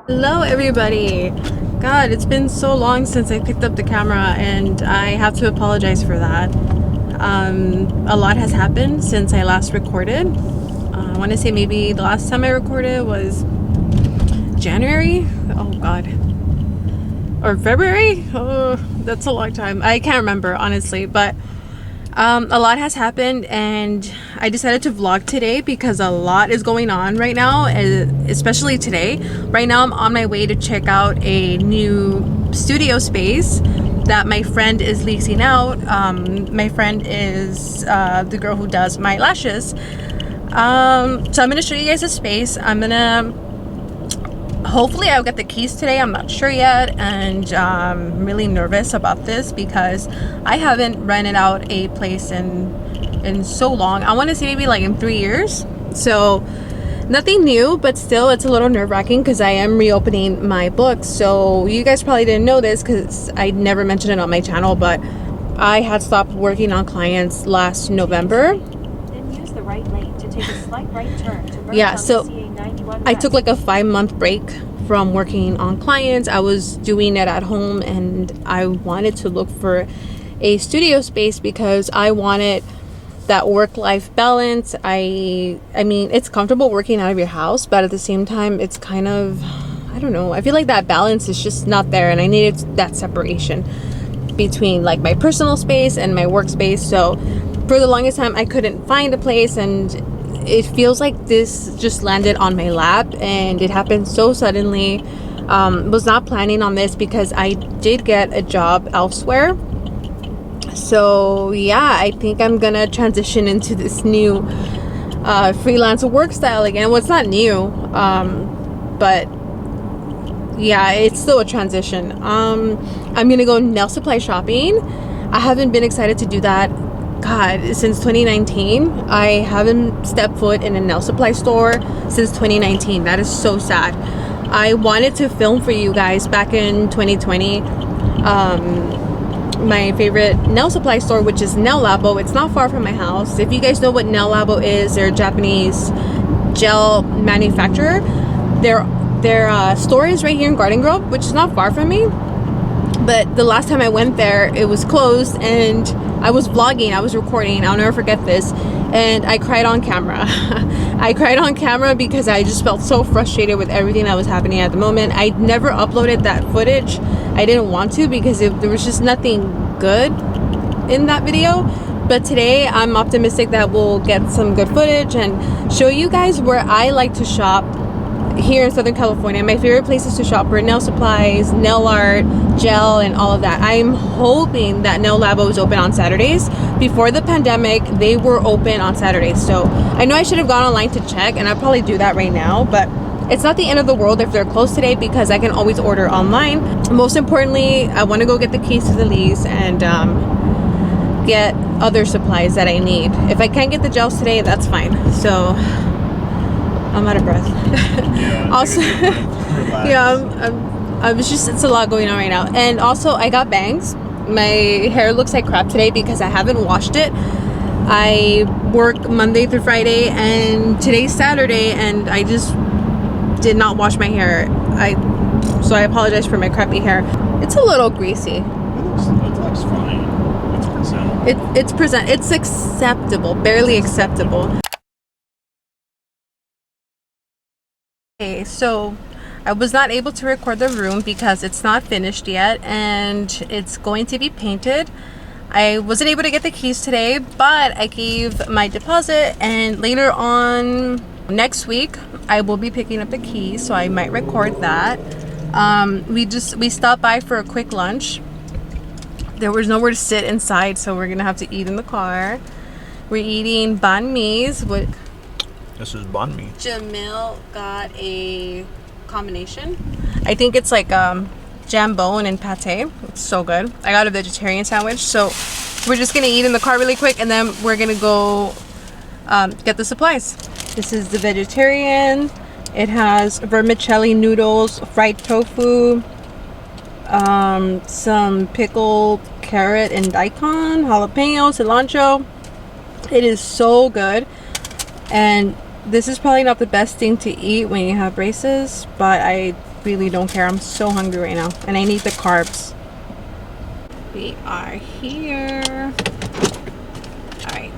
Hello everybody. God, it's been so long since I picked up the camera and I have to apologize for that. A lot has happened since I last recorded. I want to say maybe the last time I recorded was January. Oh God. Or February. Oh, that's a long time. I can't remember honestly, but a lot has happened and I decided to vlog today because a lot is going on right now, especially today. Right now I'm on my way to check out a new studio space that my friend is leasing out. My friend is the girl who does my lashes. So I'm going to show you guys the space. Hopefully I'll get the keys today. I'm not sure yet, and I'm really nervous about this because I haven't rented out a place in so long. I want to say maybe like in 3 years. So nothing new, but still it's a little nerve-wracking because I am reopening my books. So you guys probably didn't know this because I never mentioned it on my channel, but I had stopped working on clients last November. Then use the right lane to take a slight right turn to merge Yeah, on so the CA91 I took like a 5-month break from working on clients. I was doing it at home and I wanted to look for a studio space because I wanted that work-life balance. I mean, it's comfortable working out of your house, but at the same time, it's kind of, I don't know, I feel like that balance is just not there, and I needed that separation between like my personal space and my workspace. So for the longest time, I couldn't find a place, and it feels like this just landed on my lap and it happened so suddenly. Was not planning on this because I did get a job elsewhere. So yeah, I think I'm gonna transition into this new freelance work style again. Well, it's not new, but yeah, it's still a transition. I'm gonna go nail supply shopping. I haven't been excited to do that, God, since 2019. I haven't stepped foot in a nail supply store since 2019. That is so sad. I wanted to film for you guys back in 2020 my favorite nail supply store, which is Nail Labo. It's not far from my house. If you guys know what Nail Labo is, they're a Japanese gel manufacturer. Their store is right here in Garden Grove, which is not far from me. But the last time I went there, it was closed and I was vlogging, I was recording, I'll never forget this, and I cried on camera. I cried on camera because I just felt so frustrated with everything that was happening at the moment. I never uploaded that footage. I didn't want to because there was just nothing good in that video. But today I'm optimistic that we'll get some good footage and show you guys where I like to shop here in Southern California. My favorite places to shop for nail supplies, nail art, gel, and all of that. I'm hoping that Nail Labo is open on Saturdays. Before the pandemic, they were open on Saturdays. So I know I should have gone online to check, and I'll probably do that right now, but it's not the end of the world if they're closed today because I can always order online. Most importantly, I want to go get the keys to the lease and get other supplies that I need. If I can't get the gels today, that's fine. So I'm out of breath. Yeah, Also, yeah, it's a lot going on right now. And also, I got bangs. My hair looks like crap today because I haven't washed it. I work Monday through Friday, and today's Saturday, and I just did not wash my hair. So I apologize for my crappy hair. It's a little greasy. It looks fine. It's presentable. It's acceptable, barely acceptable. Okay, so I was not able to record the room because it's not finished yet and it's going to be painted. I wasn't able to get the keys today, but I gave my deposit, and later on next week I will be picking up the keys, so I might record that. We stopped by for a quick lunch. There was nowhere to sit inside, so we're gonna have to eat in the car. We're eating banh mi's with This is banh mi. Jamil got a combination. I think it's like jambon and pate. It's so good. I got a vegetarian sandwich, so we're just gonna eat in the car really quick, and then we're gonna go get the supplies. This is the vegetarian. It has vermicelli noodles, fried tofu, some pickled carrot and daikon, jalapeno, cilantro. It is so good, and this is probably not the best thing to eat when you have braces, but I really don't care. I'm so hungry right now and I need the carbs. We are here. All right.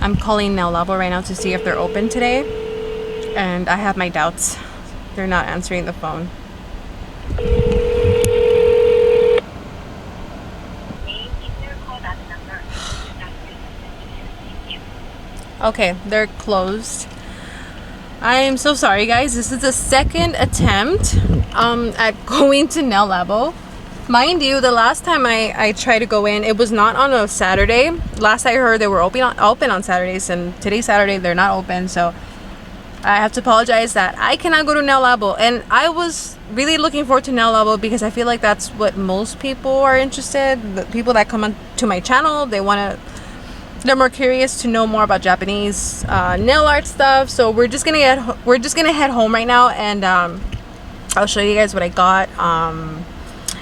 I'm calling Nail Labo right now to see if they're open today, and I have my doubts. They're not answering the phone. Okay, they're closed. I am so sorry, guys. This is the second attempt at going to Nail Labo. Mind you, the last time I tried to go in, it was not on a Saturday. Last I heard, they were open on Saturdays, and today's Saturday, they're not open. So I have to apologize that I cannot go to Nail Labo. And I was really looking forward to Nail Labo because I feel like that's what most people are interested. The people that come on to my channel, they're more curious to know more about Japanese nail art stuff. So we're just gonna head home right now, and I'll show you guys what I got.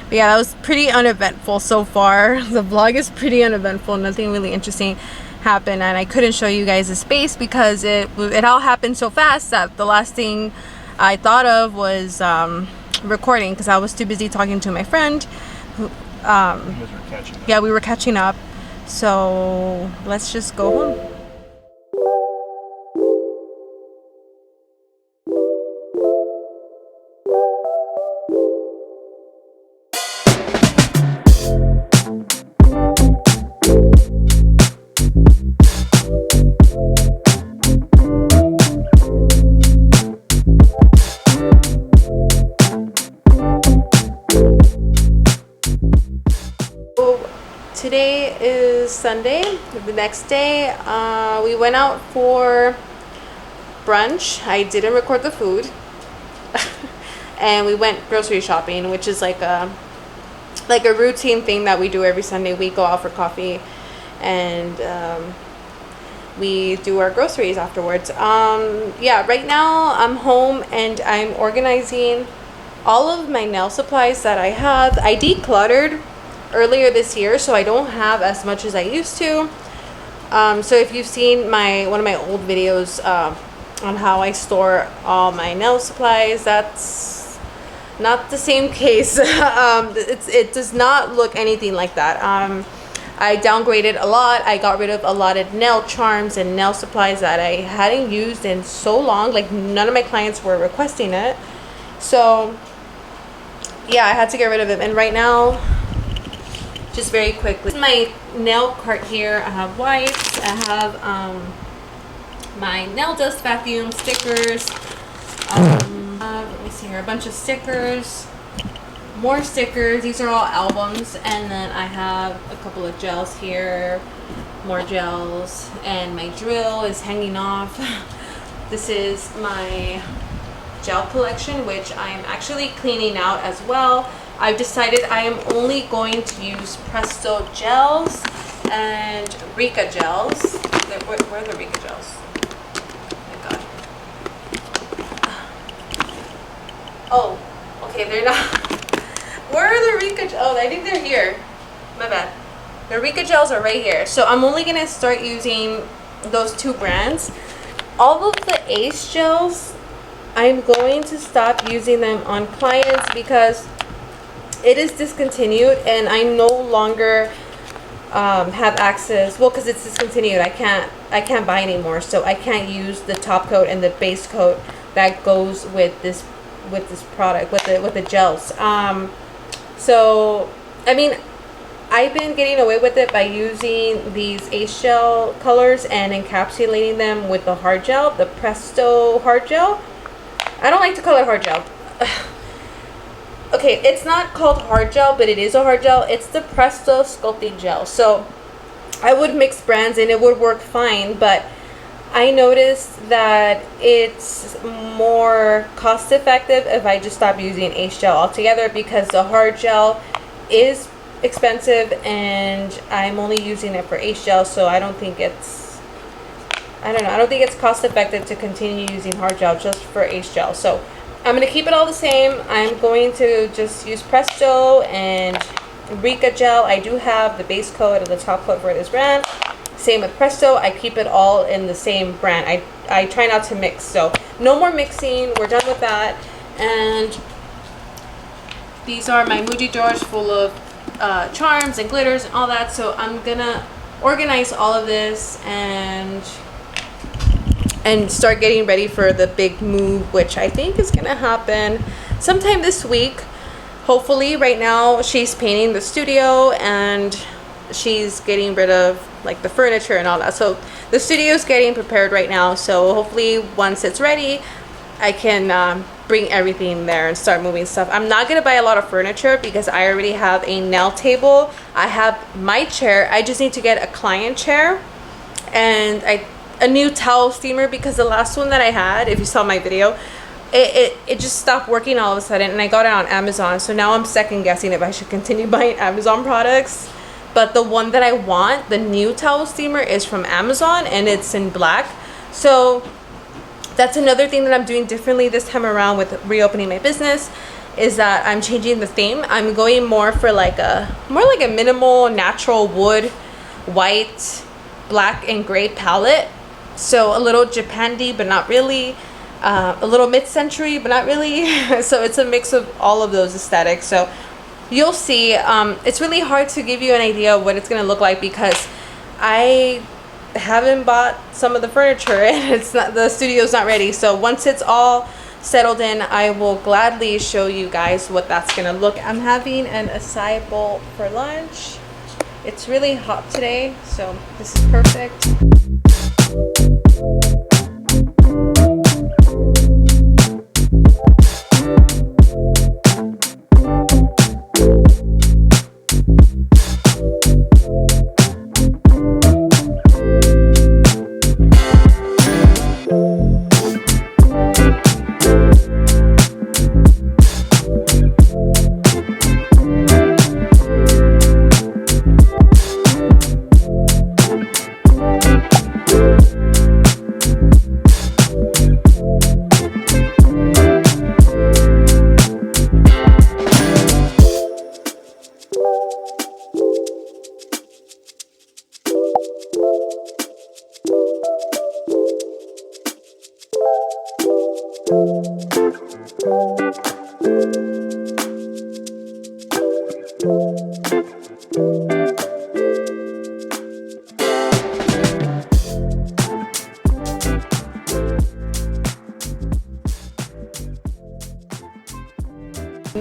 But yeah, that was pretty uneventful so far. The vlog is pretty uneventful. Nothing really interesting happened, and I couldn't show you guys the space because it all happened so fast that the last thing I thought of was recording, because I was too busy talking to my friend. Who, yeah, we were catching up. So let's just go home. Today is Sunday. The next day, we went out for brunch. I didn't record the food. And we went grocery shopping, which is like a routine thing that we do every Sunday. We go out for coffee, and we do our groceries afterwards. Yeah, right now I'm home and I'm organizing all of my nail supplies that I have. I decluttered earlier this year, so I don't have as much as I used to. So if you've seen one of my old videos on how I store all my nail supplies, that's not the same case. It does not look anything like that. I downgraded a lot. I got rid of a lot of nail charms and nail supplies that I hadn't used in so long. Like, none of my clients were requesting it. So yeah, I had to get rid of it. And right now, just very quickly, my nail cart here. I have wipes. I have my nail dust vacuum stickers. Let me see here, a bunch of stickers, more stickers. These are all albums, and then I have a couple of gels here, more gels, and my drill is hanging off. This is my gel collection, which I'm actually cleaning out as well. I've decided I am only going to use Presto gels and Rica gels. Where are the Rica gels? Oh my god. Oh, okay, they're not. Where are the Rica gels? Oh, I think they're here. My bad. The Rica gels are right here. So I'm only gonna start using those two brands. All of the Ace gels, I'm going to stop using them on clients because it is discontinued and I no longer have access. Well, because it's discontinued, I can't buy anymore. So I can't use the top coat and the base coat that goes with this product with the gels. So I mean, I've been getting away with it by using these Ace gel colors and encapsulating them with the hard gel, the Presto hard gel. I don't like to call it hard gel. Okay, it's not called hard gel, but it is a hard gel. It's the Presto sculpting gel. So I would mix brands and it would work fine, but I noticed that it's more cost effective if I just stop using Ace gel altogether, because the hard gel is expensive and I'm only using it for Ace gel, so I don't think it's cost effective to continue using hard gel just for Ace gel. So I'm going to keep it all the same. I'm going to just use Presto and Rica gel. I do have the base coat and the top coat for this brand. Same with Presto. I keep it all in the same brand. I try not to mix. So no more mixing. We're done with that. And these are my Muji drawers full of charms and glitters and all that. So I'm gonna organize all of this and start getting ready for the big move, which I think is gonna happen sometime this week, hopefully. Right now she's painting the studio and she's getting rid of like the furniture and all that. So the studio is getting prepared right now, so hopefully once it's ready I can bring everything there and start moving stuff. I'm not gonna buy a lot of furniture because I already have a nail table. I have my chair. I just need to get a client chair and a new towel steamer, because the last one that I had, if you saw my video, it just stopped working all of a sudden, and I got it on Amazon. So now I'm second guessing if I should continue buying Amazon products. But the one that I want, the new towel steamer, is from Amazon and it's in black. So that's another thing that I'm doing differently this time around with reopening my business, is that I'm changing the theme. I'm going more for like a minimal natural wood, white, black and gray palette. So a little Japandi, but not really. A little mid-century, but not really. So it's a mix of all of those aesthetics. So you'll see. It's really hard to give you an idea of what it's gonna look like because I haven't bought some of the furniture and the studio's not ready. So once it's all settled in, I will gladly show you guys what that's gonna look. I'm having an acai bowl for lunch. It's really hot today, so this is perfect.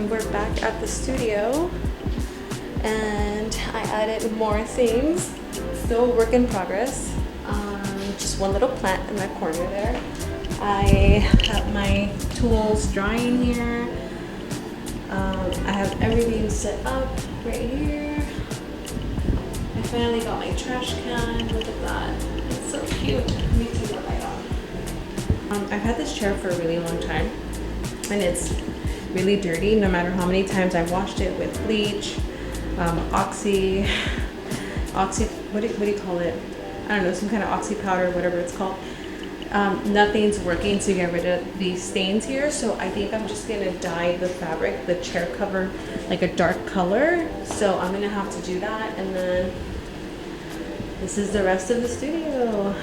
We're back at the studio and I added more things. Still work in progress. Just one little plant in the corner there. I have my tools drying here. I have everything set up right here. I finally got my trash can. Look at that. It's so cute. Let me turn the light on. I've had this chair for a really long time and it's really dirty no matter how many times I washed it with bleach, Oxy, what do you call it? I don't know, some kind of oxy powder, whatever it's called. Nothing's working to get rid of these stains here, so I think I'm just gonna dye the fabric, the chair cover, like a dark color. So I'm gonna have to do that, and then this is the rest of the studio.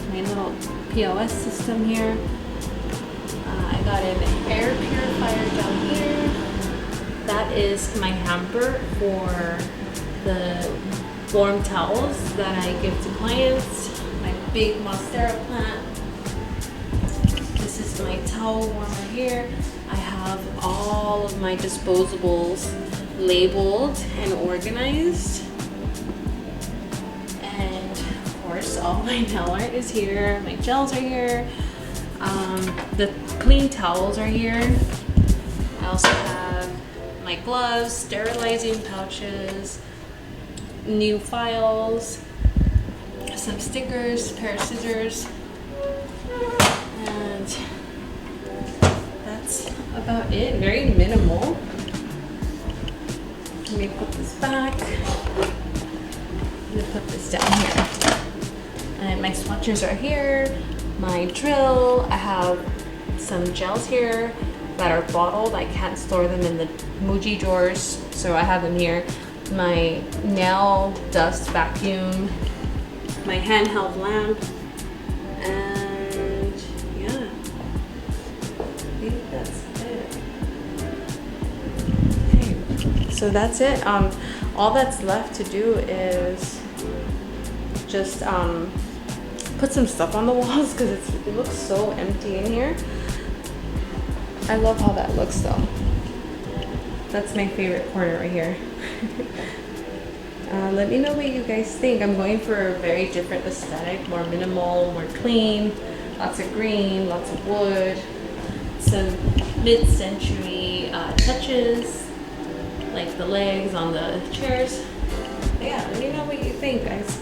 My little POS system here. I got an air purifier down here. That is my hamper for the warm towels that I give to clients. My big monstera plant. This is my towel warmer here. I have all of my disposables labeled and organized. And of course, all my nail art is here. My gels are here. The clean towels are here. I also have my gloves, sterilizing pouches, new files, some stickers, pair of scissors, and that's about it. Very minimal. Let me put this back. I'm gonna put this down here. And my swatchers are here. My drill. I have some gels here that are bottled. I can't store them in the Muji drawers, so I have them here. My nail dust vacuum, my handheld lamp, and yeah, I think that's it. Okay, so that's it. All that's left to do is just put some stuff on the walls because it looks so empty in here. I love how that looks though. That's my favorite corner right here. Let me know what you guys think. I'm going for a very different aesthetic, more minimal, more clean, lots of green, lots of wood, some mid-century touches, like the legs on the chairs. Yeah, let me know what you think, guys.